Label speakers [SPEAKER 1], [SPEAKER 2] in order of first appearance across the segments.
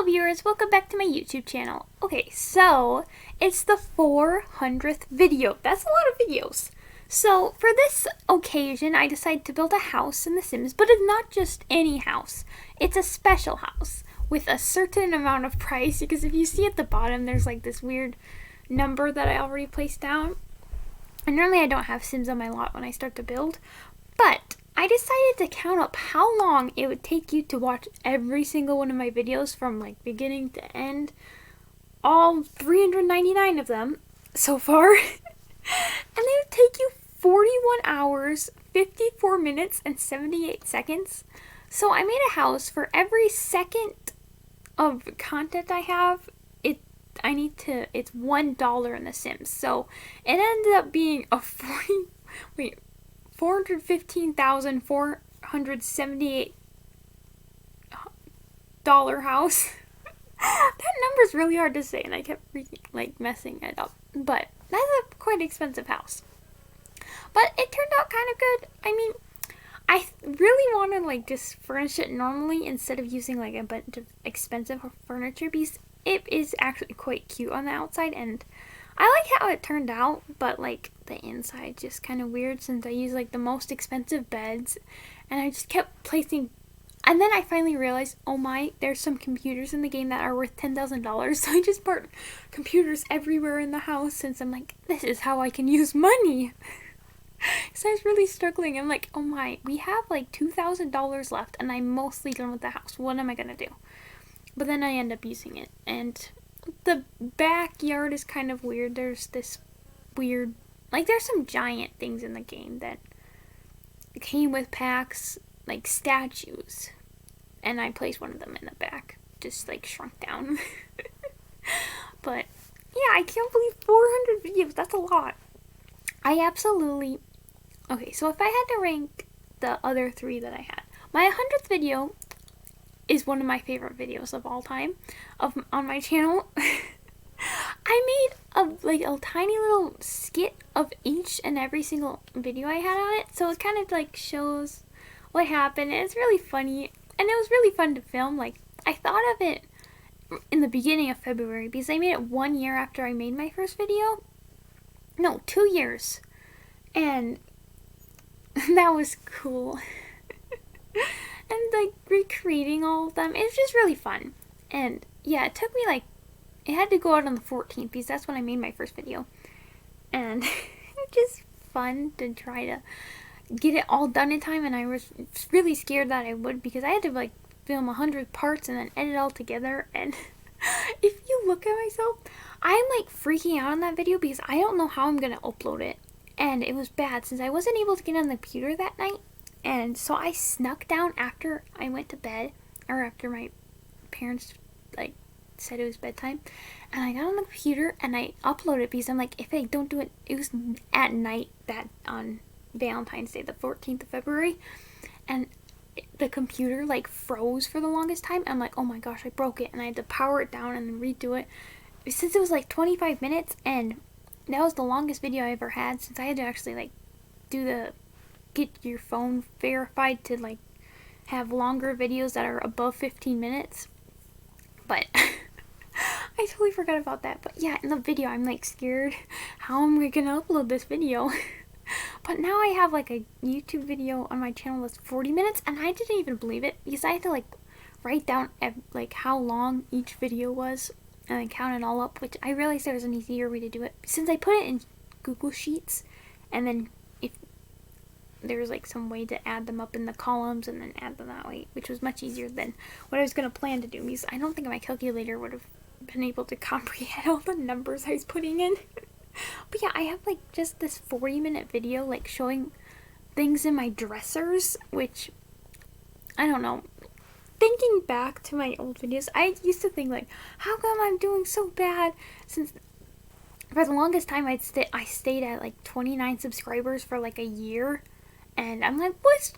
[SPEAKER 1] Hello viewers, welcome back to my YouTube channel. Okay, so it's the 400th video. That's a lot of videos. So for this occasion, I decided to build a house in The Sims, but it's not just any house. It's a special house with a certain amount of price, because if you see at the bottom, there's like this weird number that I already placed down. And normally I don't have Sims on my lot when I start to build, but I decided to count up how long it would take you to watch every single one of my videos from like beginning to end, all 399 of them so far, and it would take you 41 hours, 54 minutes, and 78 seconds. So I made a house for every second of content I have. It's $1 in The Sims. So it ended up being a $415,478 house. That number's really hard to say, and I kept messing it up. But that's a quite expensive house. But it turned out kind of good. I mean, I really want to just furnish it normally instead of using a bunch of expensive furniture, because it is actually quite cute on the outside, and I like how it turned out, but the inside just kind of weird since I use the most expensive beds, and I just kept placing, and then I finally realized, oh my, there's some computers in the game that are worth $10,000, so I just bought computers everywhere in the house since I'm this is how I can use money. So I was really struggling. I'm oh my, we have $2,000 left, and I'm mostly done with the house. What am I gonna do? But then I end up using it, and the backyard is kind of weird. There's this weird, there's some giant things in the game that came with packs, statues, and I placed one of them in the back, just shrunk down. But yeah, I can't believe 400 videos. That's a lot. Okay, so if I had to rank the other three that I had, my 100th video is one of my favorite videos of all time on my channel. I made a tiny little skit of each and every single video I had on it, so it kind of shows what happened, and it's really funny, and it was really fun to film. I thought of it in the beginning of February, because I made it 1 year after I made my first video. No, 2 years, and that was cool. And recreating all of them, it's just really fun. And yeah, it took me it had to go out on the 14th, because that's when I made my first video, and it's just fun to try to get it all done in time. And I was really scared that I would, because I had to film 100 parts and then edit all together. And if you look at myself, I'm freaking out on that video, because I don't know how I'm gonna upload it. And it was bad since I wasn't able to get on the computer that night. And so I snuck down after I went to bed, or after my parents said it was bedtime, and I got on the computer and I uploaded it, because I'm if I don't do it, it was at night that on Valentine's Day, the 14th of February, and the computer froze for the longest time. I'm oh my gosh, I broke it, and I had to power it down and then redo it, since it was 25 minutes, and that was the longest video I ever had, since I had to actually get your phone verified to have longer videos that are above 15 minutes. But I totally forgot about that. But yeah, in the video I'm scared, how am I gonna upload this video? But now I have a YouTube video on my channel that's 40 minutes, and I didn't even believe it, because I had to write down how long each video was, and then count it all up, which I realized there was an easier way to do it, since I put it in Google Sheets, and then if there's some way to add them up in the columns and then add them that way, which was much easier than what I was going to plan to do, because I don't think my calculator would have been able to comprehend all the numbers I was putting in. But yeah, I have just this 40-minute video showing things in my dressers, which I don't know. Thinking back to my old videos, I used to think how come I'm doing so bad, since for the longest time I stayed at 29 subscribers for a year. And I'm what's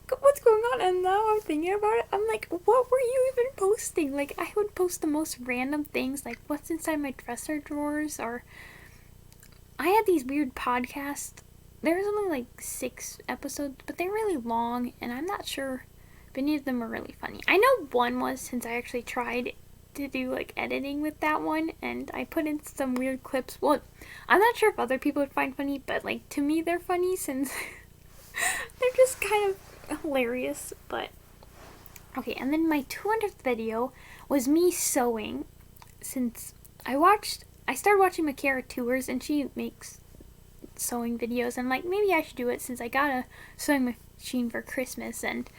[SPEAKER 1] going on? And now I'm thinking about it. I'm what were you even posting? I would post the most random things, what's inside my dresser drawers, or I had these weird podcasts. There was only 6 episodes, but they're really long, and I'm not sure if any of them are really funny. I know one was, since I actually tried to do like editing with that one, and I put in some weird clips. Well, I'm not sure if other people would find funny, but like to me they're funny since they're just kind of hilarious. But okay, and then my 200th video was me sewing, since I started watching Makara Tours, and she makes sewing videos, and like maybe I should do it since I got a sewing machine for Christmas, and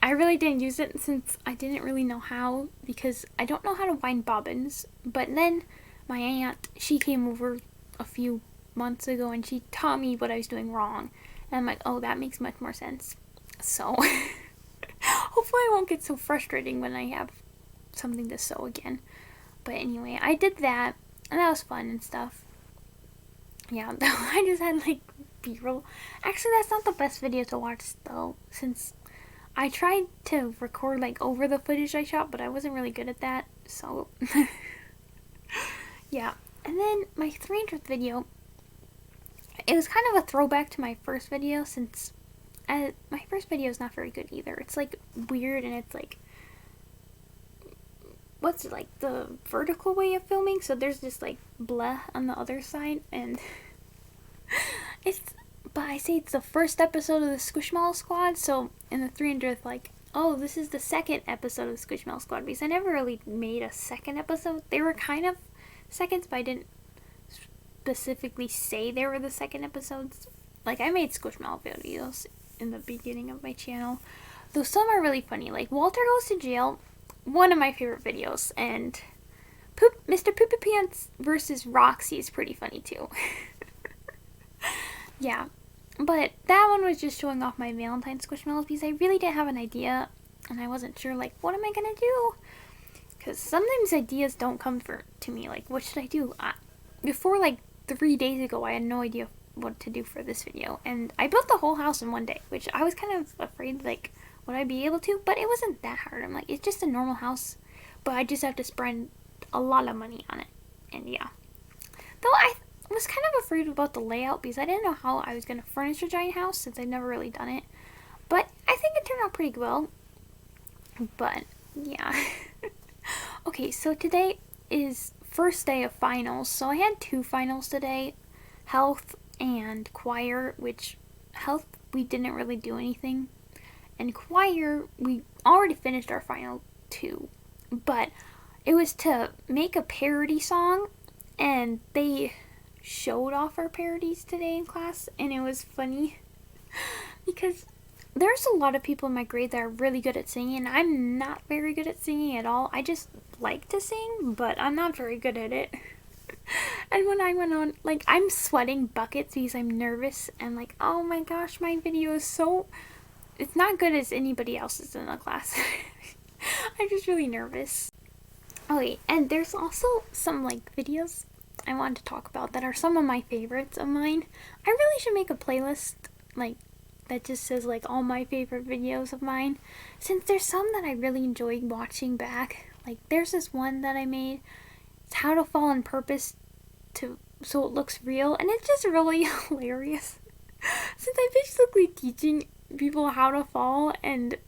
[SPEAKER 1] I really didn't use it since I didn't really know how, because I don't know how to wind bobbins. But then my aunt, she came over a few months ago and she taught me what I was doing wrong, and I'm like, oh, that makes much more sense. So hopefully I won't get so frustrating when I have something to sew again. But anyway, I did that, and that was fun and stuff. Yeah, I just had like B-roll. Actually, that's not the best video to watch though, since I tried to record like over the footage I shot, but I wasn't really good at that. So yeah. And then my 300th video, it was kind of a throwback to my first video, since my first video is not very good either. It's like weird, and it's like, what's it, like the vertical way of filming, so there's just like blah on the other side, and but I say it's the first episode of the Squishmallow Squad, so in the 300th, like, oh, this is the second episode of the Squishmallow Squad, because I never really made a second episode. They were kind of seconds, but I didn't specifically say they were the second episodes. Like, I made Squishmallow videos in the beginning of my channel, though some are really funny, like Walter Goes to Jail, one of my favorite videos, and Mr. Poopy Pants versus Roxy is pretty funny too. Yeah, but that one was just showing off my Valentine Squishmallows, because I really didn't have an idea, and I wasn't sure, like, what am I gonna do? Because sometimes ideas don't come to me, like, what should I do? Before, like, 3 days ago, I had no idea what to do for this video, and I built the whole house in one day, which I was kind of afraid, like, would I be able to? But it wasn't that hard. I'm like, it's just a normal house, but I just have to spend a lot of money on it, and yeah. Though I was kind of afraid about the layout, because I didn't know how I was going to furnish a giant house, since I've never really done it. But I think it turned out pretty well. But yeah. Okay, so today is first day of finals. So I had 2 finals today, health and choir, which health we didn't really do anything, and choir we already finished our final 2. But it was to make a parody song, and they showed off our parodies today in class, and it was funny because there's a lot of people in my grade that are really good at singing, and I'm not very good at singing at all. I just like to sing, but I'm not very good at it. And when I went on, like, I'm sweating buckets because I'm nervous, and like, oh my gosh, my video is so, it's not good as anybody else's in the class. I'm just really nervous. Okay, and there's also some like videos I wanted to talk about that are some of my favorites of mine. I really should make a playlist like that just says like all my favorite videos of mine, since there's some that I really enjoy watching back. Like there's this one that I made, it's how to fall on purpose so it looks real, and it's just really hilarious since I'm basically teaching people how to fall, and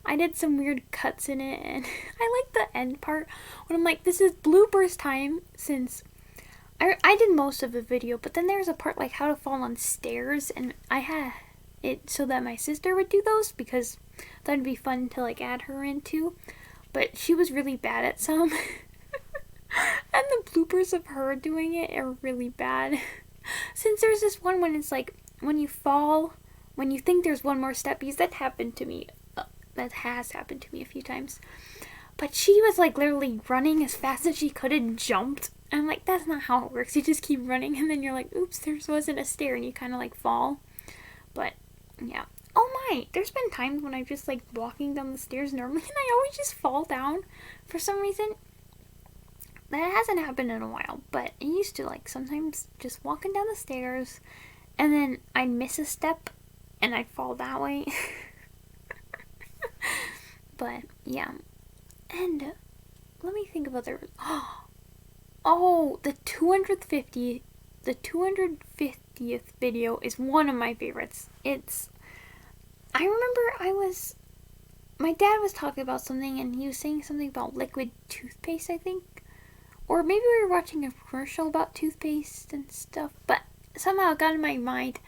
[SPEAKER 1] I did some weird cuts in it, and I like the end part when I'm like, this is bloopers time, since I did most of the video, but then there's a part like how to fall on stairs, and I had it so that my sister would do those, because that'd be fun to like add her into, but she was really bad at some. And the bloopers of her doing it are really bad. Since there's this one when it's like, when you fall, when you think there's one more step, because that happened to me, that has happened to me a few times, but she was like literally running as fast as she could and jumped. I'm like, that's not how it works. You just keep running, and then you're like, oops, there wasn't a stair, and you kind of like fall. But yeah. Oh my, there's been times when I'm just like walking down the stairs normally, and I always just fall down for some reason. That hasn't happened in a while, but it used to, like, sometimes just walking down the stairs, and then I'd miss a step, and I'd fall that way. But yeah. And let me think of other. Oh, the 250th video is one of my favorites. I remember I was my dad was talking about something and he was saying something about liquid toothpaste, I think. Or maybe we were watching a commercial about toothpaste and stuff. But somehow it got in my mind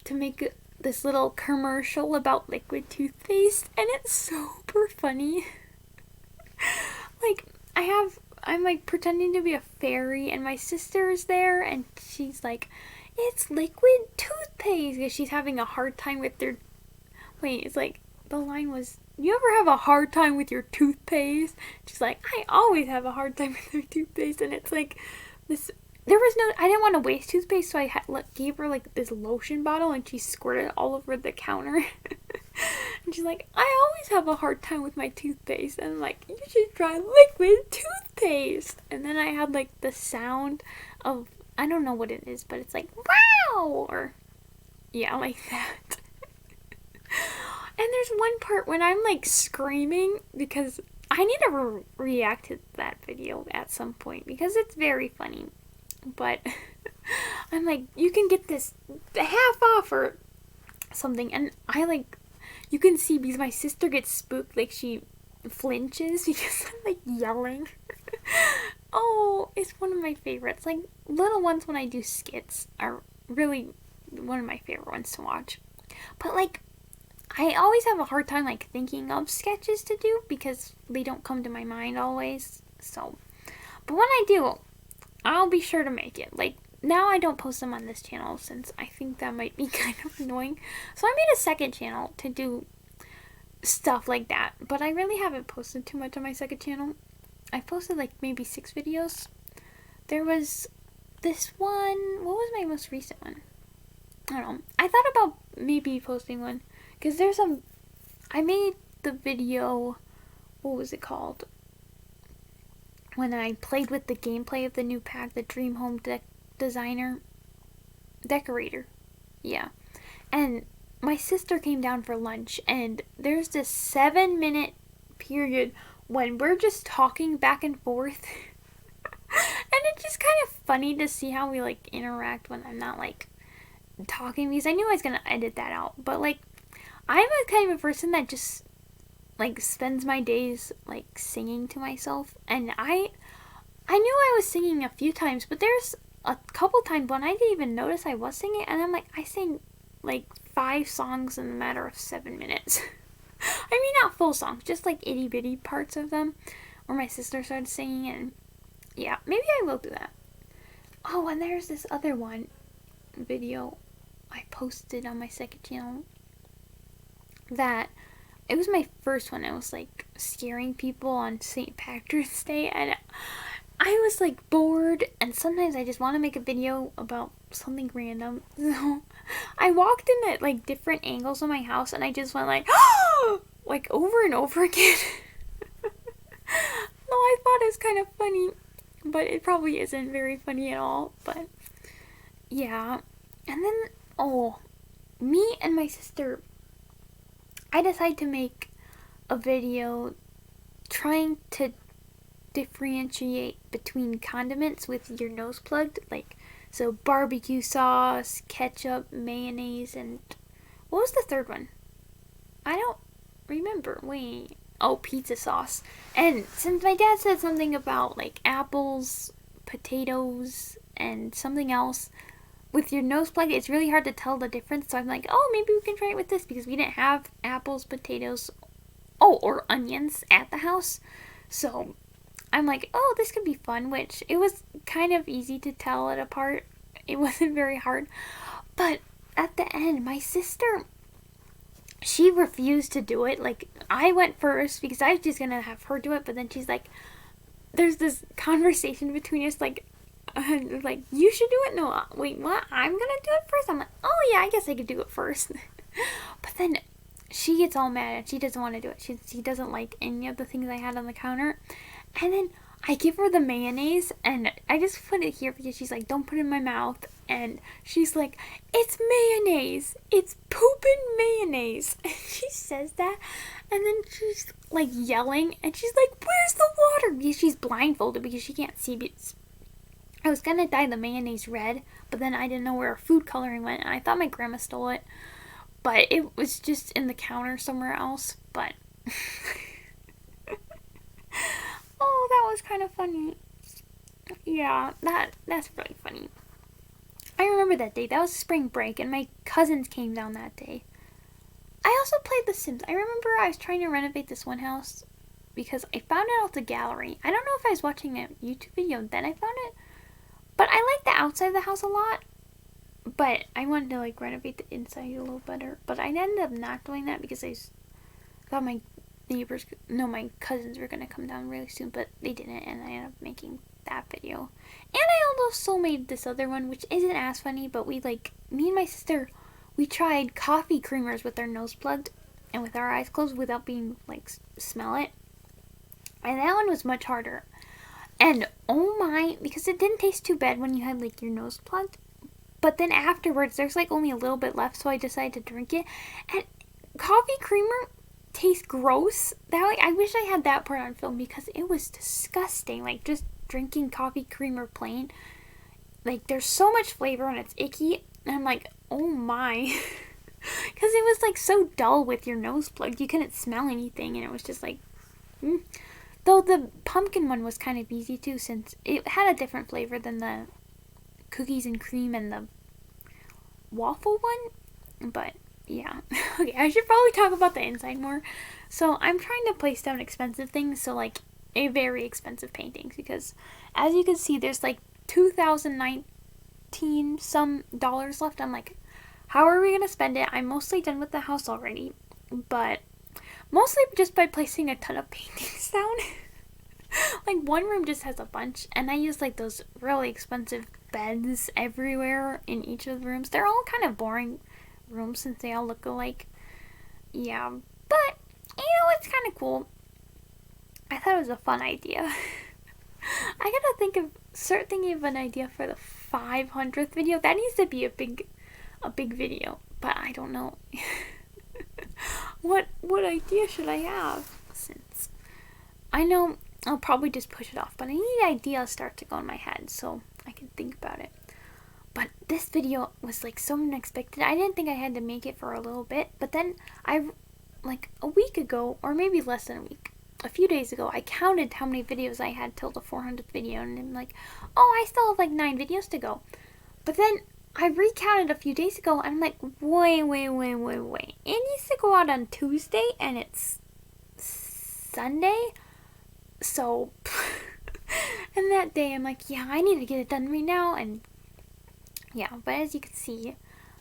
[SPEAKER 1] to make this little commercial about liquid toothpaste. And it's super funny. Like, I'm like pretending to be a fairy and my sister is there and she's like, it's liquid toothpaste because she's having a hard time with their... Wait, it's like, the line was, you ever have a hard time with your toothpaste? She's like, I always have a hard time with their toothpaste. And it's like, this, there was no, I didn't want to waste toothpaste, so I gave her like this lotion bottle and she squirted it all over the counter. And she's like, I always have a hard time with my toothpaste. And I'm like, you should try liquid toothpaste. And then I had like the sound of, I don't know what it is, but it's like, wow! Or, yeah, like that. And there's one part when I'm like screaming because I need to react to that video at some point because it's very funny. But I'm like, you can get this half off or something. And I like, you can see because my sister gets spooked, like she flinches because I'm like yelling. Oh, it's one of my favorites. Like little ones when I do skits are really one of my favorite ones to watch. But like, I always have a hard time like thinking of sketches to do because they don't come to my mind always. So, but when I do, I'll be sure to make it. Like now I don't post them on this channel since I think that might be kind of annoying. So I made a second channel to do stuff like that. But I really haven't posted too much on my second channel. I posted like maybe 6 videos. There was this one, what was my most recent one? I don't know. I thought about maybe posting one. Because there's I made the video, what was it called? When I played with the gameplay of the new pack, the Dream Home Decorator. Yeah. And my sister came down for lunch and there's this 7-minute period when we're just talking back and forth. And it's just kind of funny to see how we like interact when I'm not like talking because I knew I was going to edit that out. But like, I'm a kind of a person that just like spends my days like singing to myself, and I knew I was singing a few times, but there's a couple times when I didn't even notice I was singing, and I'm like, I sang like 5 songs in a matter of 7 minutes. I mean, not full songs, just like itty bitty parts of them, where my sister started singing, and yeah, maybe I will do that. Oh, and there's this other one video I posted on my second channel. That it was my first one. I was like scaring people on St. Patrick's Day, and I was like bored, and sometimes I just want to make a video about something random. So I walked in at like different angles of my house, and I just went like like over and over again. No, I thought it was kind of funny, but it probably isn't very funny at all. But yeah, and then me and my sister, I decided to make a video trying to differentiate between condiments with your nose plugged. Like, so barbecue sauce, ketchup, mayonnaise, and what was the third one? I don't remember. Wait. Oh, pizza sauce. And since my dad said something about like apples, potatoes, and something else, with your nose plug, it's really hard to tell the difference. So I'm like, oh, maybe we can try it with this because we didn't have apples, potatoes, or onions at the house. So I'm like, oh, this could be fun, which it was kind of easy to tell it apart. It wasn't very hard. But at the end, my sister, she refused to do it. Like, I went first because I was just going to have her do it. But then she's like, there's this conversation between us, like you should do it. No, wait, what? I'm gonna do it first. I'm like, oh yeah, I guess I could do it first. But then she gets all mad and she doesn't want to do it. She doesn't like any of the things I had on the counter. And then I give her the mayonnaise and I just put it here because she's like, don't put it in my mouth. And she's like, it's mayonnaise. It's pooping mayonnaise. And she says that. And then she's like yelling and she's like, where's the water? Because she's blindfolded because she can't see. I was gonna dye the mayonnaise red, but then I didn't know where our food coloring went, and I thought my grandma stole it, but it was just in the counter somewhere else. But Oh, that was kind of funny. Yeah, that's really funny. I remember that day. That was spring break, and my cousins came down that day. I also played The Sims. I remember I was trying to renovate this one house because I found it off the gallery. I don't know if I was watching a YouTube video and then I found it, but I like the outside of the house a lot. But I wanted to like renovate the inside a little better. But I ended up not doing that because I thought my my cousins were gonna come down really soon, but they didn't, and I ended up making that video. And I also made this other one, which isn't as funny, but me and my sister, we tried coffee creamers with our nose plugged and with our eyes closed without being like smell it. And that one was much harder. And oh my, because it didn't taste too bad when you had like your nose plugged. But then afterwards, there's like only a little bit left, so I decided to drink it. And coffee creamer tastes gross. I wish I had that part on film because it was disgusting. Like just drinking coffee creamer plain. Like there's so much flavor and it's icky. And I'm like, oh my. Because it was like so dull with your nose plugged. You couldn't smell anything and it was just like, Though the pumpkin one was kind of easy too since it had a different flavor than the cookies and cream and the waffle one. But yeah. Okay, I should probably talk about the inside more. So I'm trying to place down expensive things. So like a very expensive paintings because as you can see there's like 2019 some dollars left. I'm like, how are we going to spend it? I'm mostly done with the house already. But mostly just by placing a ton of paintings down. Like one room just has a bunch and I use like those really expensive beds everywhere in each of the rooms. They're all kind of boring rooms since they all look alike. Yeah, but it's kind of cool. I thought it was a fun idea. I gotta start thinking of an idea for the 500th video. That needs to be a big video, but I don't know. What idea should I have? Since I know I'll probably just push it off, but I need ideas start to go in my head so I can think about it. But this video was like so unexpected. I didn't think I had to make it for a little bit, but then like a week ago, or maybe less than a week, a few days ago, I counted how many videos I had till the 400th video, and I'm like, oh, I still have like 9 videos to go. But then I recounted a few days ago, and I'm like, wait. It needs to go out on Tuesday, and it's Sunday? So, and that day, I'm like, yeah, I need to get it done right now, and yeah, but as you can see,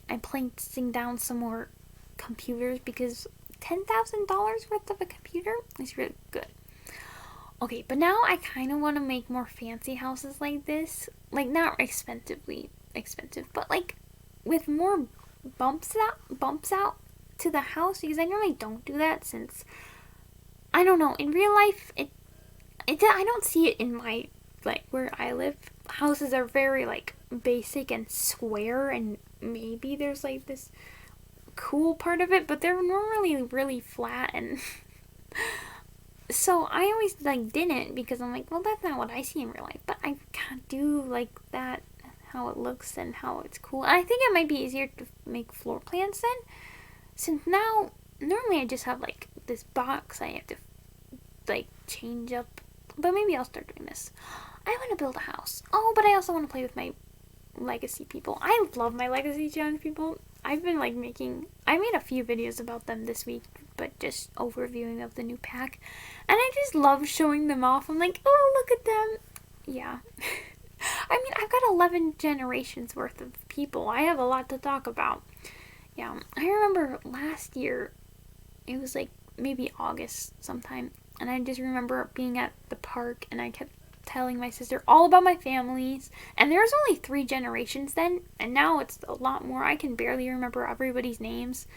[SPEAKER 1] I'm placing down some more computers because $10,000 worth of a computer is really good. Okay, but now I kind of want to make more fancy houses like this. Like, not expensively expensive, but like with more bumps out to the house because I normally don't do that since, I don't know, in real life, I don't see it in my, like, where I live. Houses are very, like, basic and square, and maybe there's, like, this cool part of it, but they're normally really flat, and so I always, like, didn't, because I'm like, well, that's not what I see in real life, but I can't do, like, that, how it looks and how it's cool. And I think it might be easier to make floor plans then, since now, normally I just have, like, this box I have to, like, change up, but maybe I'll start doing this. I want to build a house. Oh, but I also want to play with my legacy people. I love my legacy challenge people. I've been like I made a few videos about them this week, but just overviewing of the new pack. And I just love showing them off. I'm like, oh, look at them. Yeah. I mean, I've got 11 generations worth of people. I have a lot to talk about. Yeah. I remember last year, it was like maybe August sometime. And I just remember being at the park and I kept telling my sister all about my families. And there was only 3 generations then. And now it's a lot more. I can barely remember everybody's names.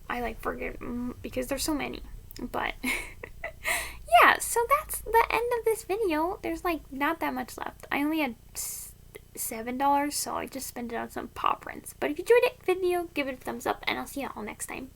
[SPEAKER 1] I like forget because there's so many. But yeah, so that's the end of this video. There's like not that much left. I only had $7, so I just spent it on some paw prints. But if you enjoyed the video, give it a thumbs up and I'll see you all next time.